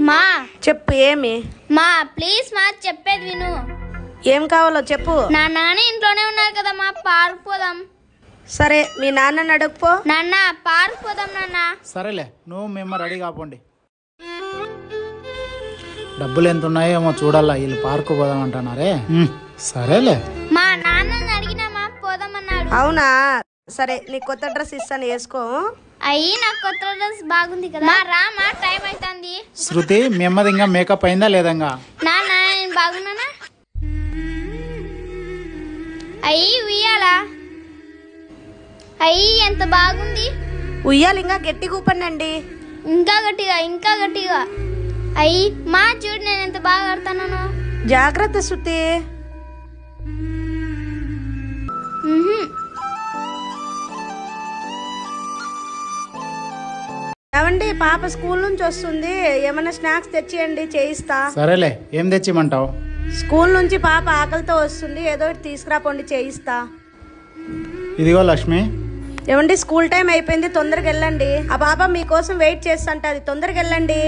మా చెప్పు. ఏమి? మా ప్లీజ్ మా చెప్పేది విను. ఏం కావాలో చెప్పు. నాన్న ఇంట్లోనే ఉన్నారు కదా మా, పార్క్ పోదాం. సరే, మీ నాన్నని అడుగుపో. నాన్న పార్క్ పోదాం నాన్న. సరేలే, నువ్వు మేము రెడీ కాపోండి. డబ్బులు ఎంత ఉన్నాయో ఏమో చూడాలా, వీళ్ళు పార్కు పోదాం అంటున్నారే. సరేలే. మా నాన్నని అడిగినామా పోదామన్నాడు. అవునా? సరే, నీ కొత్త డ్రెస్ ఇస్తాను, వేసుకో. అయ్యి నాకు కొత్త డ్రెస్ బాగుంది కదా. మా రా మా, టైం అవుతుంది. శృతి, మీ అమ్మది ఇంకా మేకప్ అయిందా లేదంగా? నాన్న నేను బాగున్నానా? అయ్యి ఉయ్యాలా? అయ్యి ఎంత బాగుంది. ఉయ్యాలి, ఇంకా గట్టి కూపండి. ఇంకా గట్టిగా, ఇంకా గట్టిగా. అయ్యి మా చూడు నేను ఎంత బాగా ఆడుతున్నాను. జాగ్రత్త శృతి. ఏమండి, పాప స్కూల్ నుంచి వస్తుంది, ఏమైనా స్నాక్స్ తెచ్చియండి, చేయిస్తా. సరేలే, ఏం తెచ్చిమంటావు? స్కూల్ నుంచి పాప ఆకలితో వస్తుంది, ఏదో ఒకటి తీసుకురాపోండి, చేయిస్తా. ఇదిగో లక్ష్మి. ఏమండి, స్కూల్ టైం అయిపోయింది, తొందరగా వెళ్ళండి. ఆ పాప మీకోసం వెయిట్ చేస్తుంటది, తొందరగా వెళ్ళండి.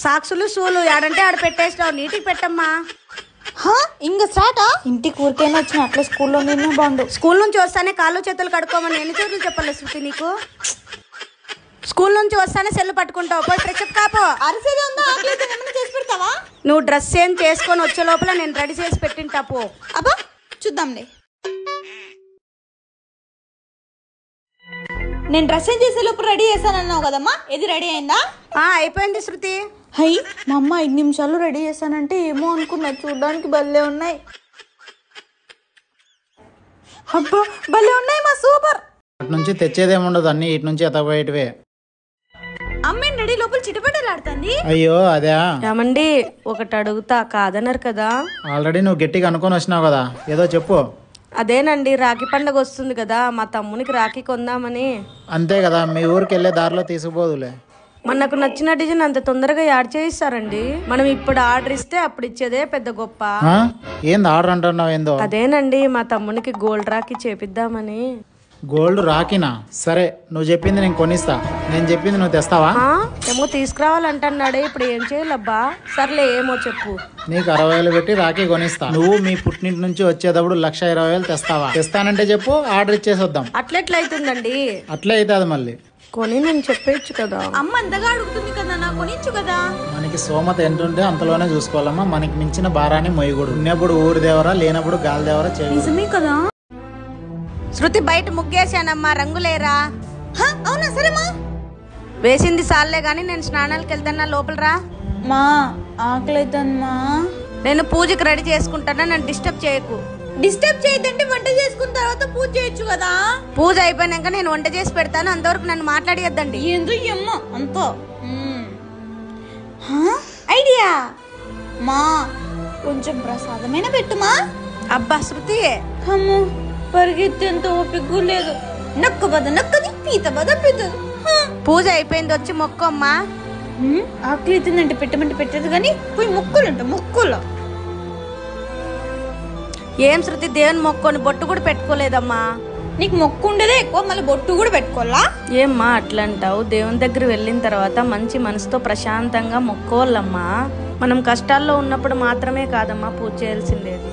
సాక్సులు షూలు ఆడంటే ఆడ పెట్టేసినావు, నీటికి పెట్టమ్మా. ఇంకా స్టార్టా? ఇంటికి ఊరికైనా వచ్చిన అట్లా స్కూల్లో నిన్న బాగుండు. స్కూల్ నుంచి వస్తానే కాళ్ళు చేతులు కడుక్కోమని ఎన్ని చోట్ల చెప్పాలి శృతి నీకు? స్కూల్ నుంచి వస్తానే సెల్లు పట్టుకుంటావు, పోయి ఫ్రెషప్ కాపో. అరిసేది ఉందా? చేసి పెడతావా? నువ్వు డ్రెస్ ఏం చేసుకొని వచ్చే లోపల నేను రెడీ చేసి పెట్టింటా, పో. అబ్బా చూద్దాంలే. నేను డ్రెస్ ఏం చేసే లోపు రెడీ చేస్తానన్నావు కదమ్మా, ఇది రెడీ అయిందా? అయిపోయింది శృతి. హై, మా అమ్మ 5 నిమిషాలు రెడీ చేస్తానంటే ఏమో అనుకున్నా, చూడడానికి భలే ఉన్నాయి. అబ్బా భలే ఉన్నాయి మా, సూపర్. అటు నుంచి తెచ్చేదేముండదు, అన్ని ఇటు నుంచి ఎతబోయేటివే. అమ్మేం రెడీ లోపల చిటపటలాడుతుంది. అయ్యో అదే. ఏమండి, ఒకటి అడుగుతా, కాదన్నారు కదా? ఆల్రెడీ నువ్వు గట్టిగా అనుకొని వచ్చినావు కదా, ఏదో చెప్పు. అదేనండి, రాఖీ పండుగ వస్తుంది కదా, మా తమ్మునికి రాఖీ కొందామని. అంతే కదా, మీ ఊరికి వెళ్ళే దారిలో తీసుకుపోదులే. మనకు నచ్చిన డిజైన్ అంత తొందరగా యాడ్ చేయిస్తారండి. మనం ఇప్పుడు ఆర్డర్ ఇస్తే అప్పుడు ఇచ్చేదే పెద్ద గొప్ప. ఏంది ఆర్డర్ అంటున్నావు? ఏందో? అదేనండి, మా తమ్మునికి గోల్డ్ రాఖీ చేపిద్దామని. గోల్డ్ రాఖీనా? సరే, నువ్వు చెప్పింది నేను కొనిస్తా, నేను చెప్పింది నువ్వు తెస్తావా? ఏమో తీసుకురావాలంటున్నాడే, ఇప్పుడు ఏం చేయాలబ్బా? సర్లే, ఏమో చెప్పు. నీకు 60,000 పెట్టి రాఖీ కొనిస్తా, నువ్వు మీ పుట్టింటి నుంచి వచ్చేటప్పుడు 1,20,000 తెస్తావా? తెస్తానంటే చెప్పు, ఆర్డర్ ఇచ్చేసి వద్దాం. అట్లెట్లయితుందండి? అట్లే అవుతుంది మళ్ళీ. కొని నేను చెప్పేచ్చు కదా. అమ్మ అంతగా అడుగుతుంది కదా, నాకు కొనిచ్చు కదా. మనకి సోమత ఎంత ఉంటే అంతలోనే చూసుకోవాలమ్మా, మనకి మించిన భారాన్ని మొయ్యకూడదు. ఉన్నప్పుడు ఊరి దేవరా, లేనప్పుడు గాలి దేవరా చేయకూడదు. నిజమే కదా. శృతి, బయట ముగ్గేసానమ్మా, రంగులేరా? అవునా? సరేమా, వేసింది సార్లే గాని నేను స్నానాలకు వెళ్తానా, లోపల రా. మా ఆకలి అవుతుందమ్మా. నేను పూజకి రెడీ చేసుకుంటానా, నన్ను డిస్టర్బ్ చేయకు. డిస్టర్బ్ చేయదంటే వంట చేసుకున్న తర్వాత పూజ చేయొచ్చు కదా. పూజ అయిపోయినాక నేను వంట చేసి పెడతాను, అంతవరకు నన్ను మాట్లాడియద్దండి. ఎందుకు అమ్మ అంతా ఐడియా? మా కొంచెం ప్రసాదమైన పెట్టుమా. అబ్బా శృతి, అమ్మో పరిగెత్తేంత ఓపిక లేదు. నక్క బద నక్కది, పీత బద పీతది. పూజ అయిపోయింది, వచ్చి మొక్కమ్మా. ఆకలి అవుతుందంటే పెట్టమంటే పెట్టదు కానీ పోయి మొక్కులంట, మొక్కులు. ఏం శృతి, దేవుని మొక్కొని బొట్టు కూడా పెట్టుకోలేదమ్మా. నీకు మొక్కు ఉండేదే ఎక్కువ, మళ్ళీ బొట్టు కూడా పెట్టుకోవాలా? ఏమ్మా అట్లా అంటావు? దేవుని దగ్గర వెళ్ళిన తర్వాత మంచి మనసుతో ప్రశాంతంగా మొక్కోవాలమ్మా. మనం కష్టాల్లో ఉన్నప్పుడు మాత్రమే కాదమ్మా పూజ చేయాల్సిందేది.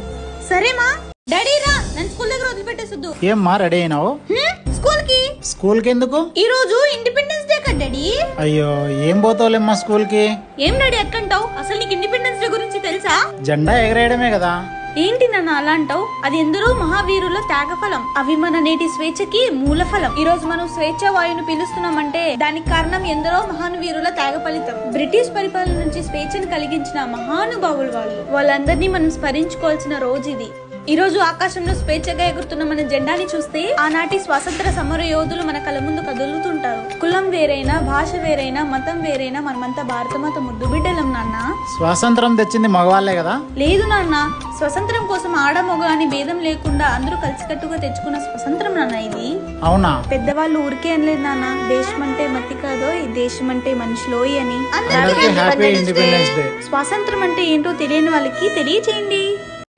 సరేమా, డాడీ రా, నన్ను స్కూల్ దగ్గర వదిలిపెట్టేసొద్దు. ఏమ్మా రెడీ అయినావు? స్కూల్ కి ఎందుకు? ఈ రోజు ఇండిపెండెన్స్ డే కదా డాడీ. అయ్యో, ఏం పోతావులేమ్మా స్కూల్ కి? ఏం డాడీ అట్లంటావు? అసలు నీకు ఇండిపెండెన్స్ డే గురించి తెలుసా? జెండా ఎగరేయడమే కదా. ఏంటి నాన్న అలా అంటావు? అది ఎందరో మహావీరుల త్యాగఫలం. అవి మన నేటి స్వేచ్ఛకి మూలఫలం. ఈ రోజు మనం స్వేచ్ఛ వాయువును పీలుస్తున్నామంటే దానికి కారణం ఎందరో మహానువీరుల త్యాగ ఫలితం. బ్రిటిష్ పరిపాలన నుంచి స్వేచ్ఛను కలిగించిన మహానుభావులు వాళ్ళందరినీ మనం స్మరించుకోవాల్సిన రోజు ఇది. ఈ రోజు ఆకాశంలో స్వేచ్ఛగా ఎగురుతున్న మన జెండాని చూస్తే ఆనాటి స్వాతంత్ర సమర యోధులు మన కళ్ళ ముందు కదులుతుంటారు. కులం వేరైనా, భాష వేరైనా, మతం వేరైనా మనమంతా భారతమాత ముద్దు బిడ్డలం నాన్న. స్వాతంత్రం తెచ్చింది మగవాళ్లే కదా? లేదు నాన్న, స్వతంత్రం కోసం ఆడ మగ అని భేదం లేకుండా అందరూ కలిసికట్టుగా తెచ్చుకున్న స్వతంత్రం నాన్న ఇది. అవునా? పెద్దవాళ్ళు ఊరికే అనలేదు నాన్న, దేశం అంటే మట్టి కాదో, ఈ దేశం అంటే మనుషులోయి అని. స్వాతంత్రం అంటే ఏంటో తెలియని వాళ్ళకి తెలియచేయండి.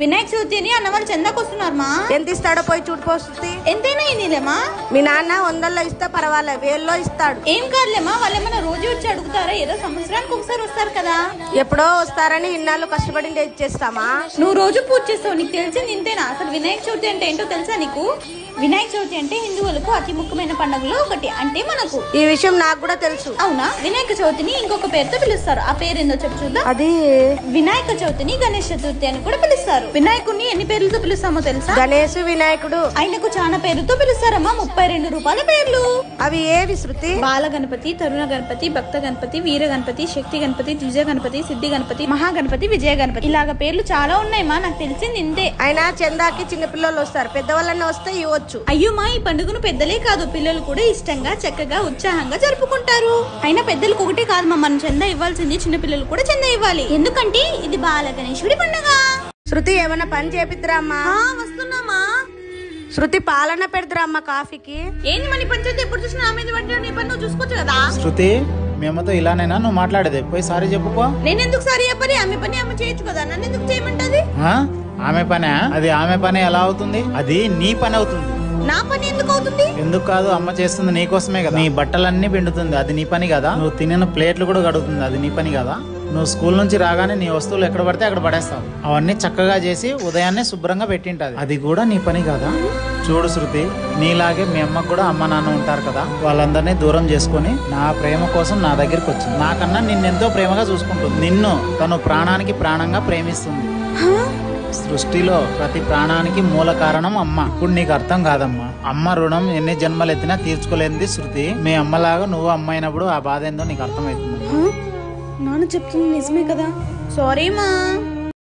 వినాయక చవితి అని అన్న వాళ్ళు చందాకు వస్తున్నారు మా. ఎంత ఇస్తాడో పోయి చూడు శృతి. ఎంతైనా ఇనిలేమా? మీ నాన్న 100లో ఇస్తే పర్వాలే, 1000లో ఇస్తాడు. ఏం కాదులేమా, వాళ్ళు ఏమన్నా రోజు వచ్చి అడుగుతారా? ఏదో సంవత్సరానికి ఒకసారి వస్తారు కదా. ఎప్పుడో వస్తారని ఇన్నాళ్ళు కష్టపడి ఇచ్చేస్తామా? నువ్వు రోజు పూజ చేస్తావు, నీకు తెలిసింది ఇంతేనా? అసలు వినాయక చవితి అంటే ఏంటో తెలుసా నీకు? వినాయక చవితి అంటే హిందువులకు అతి ముఖ్యమైన పండుగలో ఒకటి. అంటే మనకు ఈ విషయం నాకు కూడా తెలుసు. అవునా? వినాయక చవితిని ఇంకొక పేరుతో పిలుస్తారు. ఆ పేరు ఏందో చెప్పు చూద్దాం. అది వినాయక చవితిని గణేష్ చతుర్థి అని కూడా పిలుస్తారు. వినాయకుడిని ఎన్ని పేర్లతో పిలుస్తామో తెలుసా? గణేష్, వినాయకుడు. ఆయనకు చాలా పేరుతో పిలుస్తారమ్మా. 32 రూపాయల పేర్లు. అవి ఏవి శృతి? బాల గణపతి, తరుణ గణపతి, భక్త గణపతి, వీర గణపతి, శక్తి గణపతి, ద్విజ గణపతి, సిద్ధి గణపతి, మహాగణపతి, విజయ గణపతి. ఇలాగ పేర్లు చాలా ఉన్నాయమ్మా. నాకు తెలిసింది ఇంతే. అయినా చందాకి చిన్నపిల్లలు వస్తారు, పెద్దవాళ్ళని వస్తే ఇవ్వచ్చు. అయ్యో మా, ఈ పండుగను పెద్దలే కాదు పిల్లలు కూడా ఇష్టంగా చక్కగా ఉత్సాహంగా జరుపుకుంటారు. అయినా పెద్దలకు ఒకటే కాదు మా, మనం చందా ఇవ్వాల్సింది, చిన్న పిల్లలు కూడా చందా ఇవ్వాలి. ఎందుకంటే ఇది బాల గణేశుడి పండుగ. శృతి ఏమన్నా పని చేపిద్దురా అమ్మా? వస్తున్నామా. శృతి పాలన పెడదురా అమ్మ కాఫీకి. ఏంది మన పంచాయతీ ఎప్పుడు చూసినా నా మీద పడ్డా, నీ పని నువ్వు చూసుకోవచ్చు కదా. శృతి మేమతో ఇలానేనా నువ్వు మాట్లాడేది? పోయి సారీ చెప్పుకో. నేను ఎందుకు సారీ చెప్పని? ఆమె పని ఆమె చేయొచ్చు కదా, నన్ను ఎందుకు చేయమంటది? ఆమె పనే? అది ఆమె పని ఎలా అవుతుంది? అది నీ పని అవుతుంది. నా పని ఎందుకు అవుతుంది? ఎందుకు కాదు, అమ్మ చేస్తుంది నీకోసమే కదా. నీ బట్టలన్నీ పిండుతుంది, అది నీ పని కదా. నువ్వు తినిన ప్లేట్లు కూడా కడుగుతుంది, అది నీ పని కదా. నువ్వు స్కూల్ నుంచి రాగానే నీ వస్తువులు ఎక్కడ పడితే అక్కడ పడేస్తావు. అవన్నీ చక్కగా చేసి ఉదయాన్నే శుభ్రంగా పెట్టింటది, అది కూడా నీ పని కదా. చూడు శృతి, నీలాగే మీ అమ్మకు కూడా అమ్మ నాన్న ఉంటారు కదా, వాళ్ళందరినీ దూరం చేసుకొని నా ప్రేమ కోసం నా దగ్గరికి వచ్చింది. నాకన్నా నిన్నెంతో ప్రేమగా చూసుకుంటుంది. నిన్ను తను ప్రాణానికి ప్రాణంగా ప్రేమిస్తుంది. సృష్టిలో ప్రతి ప్రాణానికి మూల కారణం అమ్మ. ఇప్పుడు నీకు అర్థం కాదమ్మా. అమ్మ రుణం ఎన్ని జన్మలెత్తినా తీర్చుకోలేనిది శృతి. మీ అమ్మలాగా నువ్వు అమ్మ అయినప్పుడు ఆ బాధ ఏందో నీకు అర్థమవుతుంది. నాన్న చెప్తుంది నిజమే కదా. సారీ మా.